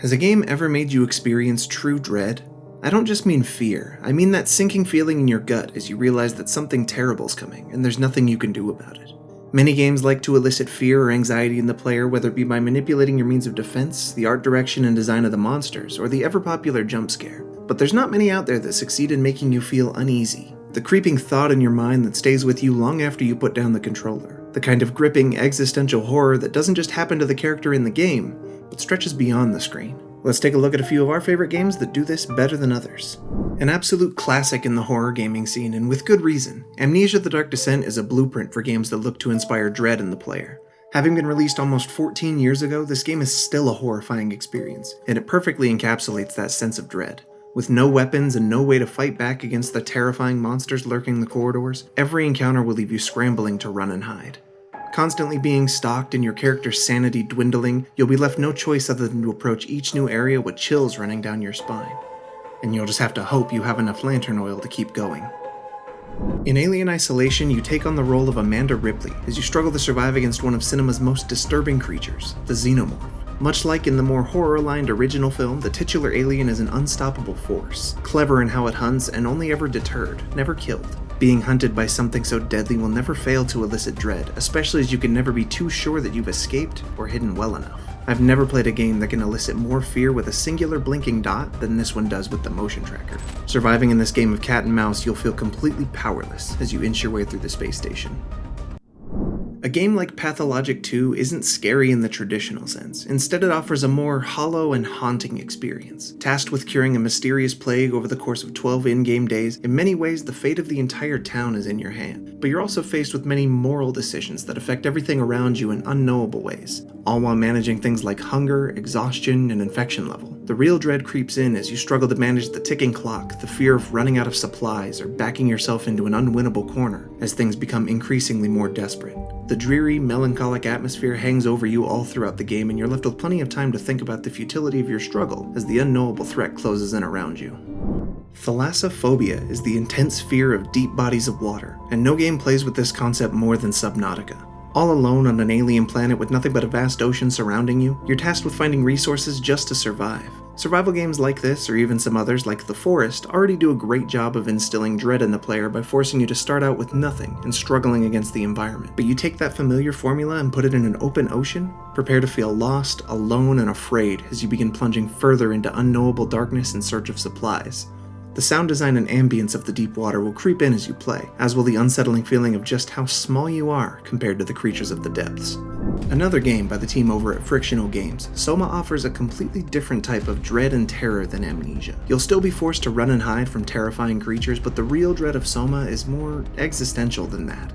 Has a game ever made you experience true dread? I don't just mean fear, I mean that sinking feeling in your gut as you realize that something terrible's coming and there's nothing you can do about it. Many games like to elicit fear or anxiety in the player, whether it be by manipulating your means of defense, the art direction and design of the monsters, or the ever-popular jump scare. But there's not many out there that succeed in making you feel uneasy. The creeping thought in your mind that stays with you long after you put down the controller. The kind of gripping existential horror that doesn't just happen to the character in the game, but stretches beyond the screen. Let's take a look at a few of our favorite games that do this better than others. An absolute classic in the horror gaming scene, and with good reason, Amnesia: The Dark Descent is a blueprint for games that look to inspire dread in the player. Having been released almost 14 years ago, this game is still a horrifying experience, and it perfectly encapsulates that sense of dread. With no weapons and no way to fight back against the terrifying monsters lurking the corridors, every encounter will leave you scrambling to run and hide. Constantly being stalked and your character's sanity dwindling, you'll be left no choice other than to approach each new area with chills running down your spine. And you'll just have to hope you have enough lantern oil to keep going. In Alien Isolation, you take on the role of Amanda Ripley as you struggle to survive against one of cinema's most disturbing creatures, the Xenomorph. Much like in the more horror-aligned original film, the titular alien is an unstoppable force, clever in how it hunts and only ever deterred, never killed. Being hunted by something so deadly will never fail to elicit dread, especially as you can never be too sure that you've escaped or hidden well enough. I've never played a game that can elicit more fear with a singular blinking dot than this one does with the motion tracker. Surviving in this game of cat and mouse, you'll feel completely powerless as you inch your way through the space station. A game like Pathologic 2 isn't scary in the traditional sense. Instead, it offers a more hollow and haunting experience. Tasked with curing a mysterious plague over the course of 12 in-game days, in many ways the fate of the entire town is in your hand. But you're also faced with many moral decisions that affect everything around you in unknowable ways, all while managing things like hunger, exhaustion, and infection level. The real dread creeps in as you struggle to manage the ticking clock, the fear of running out of supplies, or backing yourself into an unwinnable corner as things become increasingly more desperate. The dreary, melancholic atmosphere hangs over you all throughout the game, and you're left with plenty of time to think about the futility of your struggle as the unknowable threat closes in around you. Thalassophobia is the intense fear of deep bodies of water, and no game plays with this concept more than Subnautica. All alone on an alien planet with nothing but a vast ocean surrounding you, you're tasked with finding resources just to survive. Survival games like this, or even some others like The Forest, already do a great job of instilling dread in the player by forcing you to start out with nothing and struggling against the environment. But you take that familiar formula and put it in an open ocean, prepare to feel lost, alone, and afraid as you begin plunging further into unknowable darkness in search of supplies. The sound design and ambience of the deep water will creep in as you play, as will the unsettling feeling of just how small you are compared to the creatures of the depths. Another game by the team over at Frictional Games, Soma offers a completely different type of dread and terror than Amnesia. You'll still be forced to run and hide from terrifying creatures, but the real dread of Soma is more existential than that.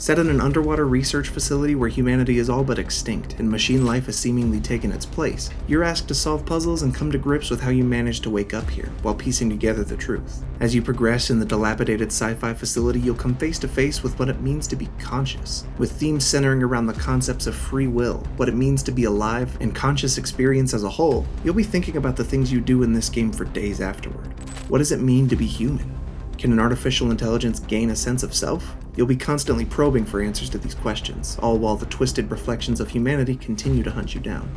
Set in an underwater research facility where humanity is all but extinct and machine life has seemingly taken its place, you're asked to solve puzzles and come to grips with how you managed to wake up here, while piecing together the truth. As you progress in the dilapidated sci-fi facility, you'll come face to face with what it means to be conscious, with themes centering around the concepts of free will, what it means to be alive, and conscious experience as a whole. You'll be thinking about the things you do in this game for days afterward. What does it mean to be human? Can an artificial intelligence gain a sense of self? You'll be constantly probing for answers to these questions, all while the twisted reflections of humanity continue to hunt you down.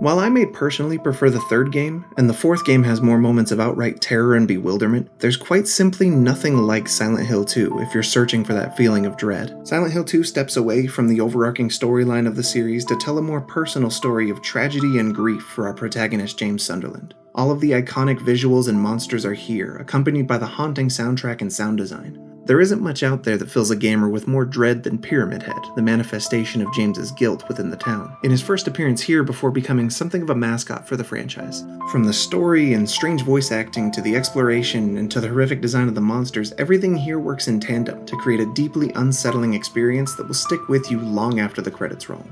While I may personally prefer the third game, and the fourth game has more moments of outright terror and bewilderment, there's quite simply nothing like Silent Hill 2 if you're searching for that feeling of dread. Silent Hill 2 steps away from the overarching storyline of the series to tell a more personal story of tragedy and grief for our protagonist James Sunderland. All of the iconic visuals and monsters are here, accompanied by the haunting soundtrack and sound design. There isn't much out there that fills a gamer with more dread than Pyramid Head, the manifestation of James's guilt within the town. In his first appearance here before becoming something of a mascot for the franchise. From the story and strange voice acting to the exploration and to the horrific design of the monsters, everything here works in tandem to create a deeply unsettling experience that will stick with you long after the credits roll.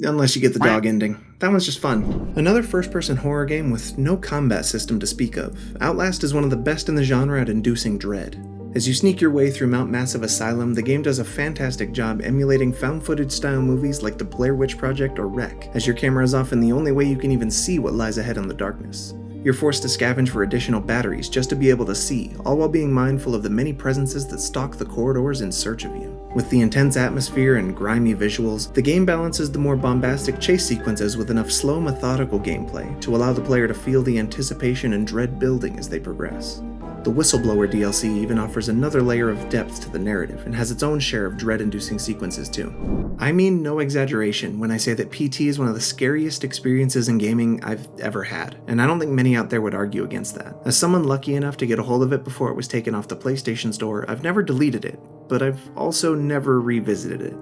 Unless you get the dog ending. That one's just fun. Another first-person horror game with no combat system to speak of, Outlast is one of the best in the genre at inducing dread. As you sneak your way through Mount Massive Asylum, the game does a fantastic job emulating found-footage style movies like The Blair Witch Project or Wreck, as your camera is often the only way you can even see what lies ahead in the darkness. You're forced to scavenge for additional batteries just to be able to see, all while being mindful of the many presences that stalk the corridors in search of you. With the intense atmosphere and grimy visuals, the game balances the more bombastic chase sequences with enough slow, methodical gameplay to allow the player to feel the anticipation and dread building as they progress. The Whistleblower DLC even offers another layer of depth to the narrative and has its own share of dread-inducing sequences too. I mean no exaggeration when I say that PT is one of the scariest experiences in gaming I've ever had, and I don't think many out there would argue against that. As someone lucky enough to get a hold of it before it was taken off the PlayStation Store, I've never deleted it, but I've also never revisited it.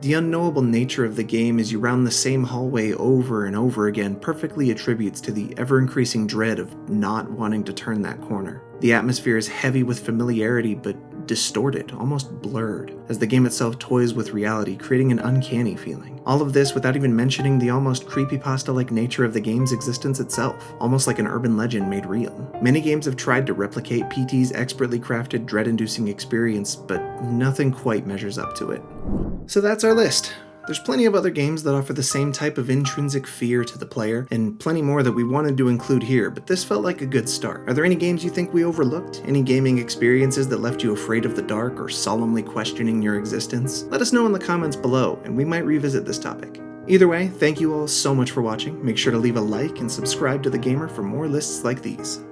The unknowable nature of the game as you round the same hallway over and over again perfectly attributes to the ever-increasing dread of not wanting to turn that corner. The atmosphere is heavy with familiarity but distorted, almost blurred, as the game itself toys with reality, creating an uncanny feeling. All of this without even mentioning the almost creepypasta-like nature of the game's existence itself, almost like an urban legend made real. Many games have tried to replicate PT's expertly crafted, dread-inducing experience, but nothing quite measures up to it. So that's our list. There's plenty of other games that offer the same type of intrinsic fear to the player, and plenty more that we wanted to include here, but this felt like a good start. Are there any games you think we overlooked? Any gaming experiences that left you afraid of the dark or solemnly questioning your existence? Let us know in the comments below, and we might revisit this topic. Either way, thank you all so much for watching. Make sure to leave a like and subscribe to The Gamer for more lists like these.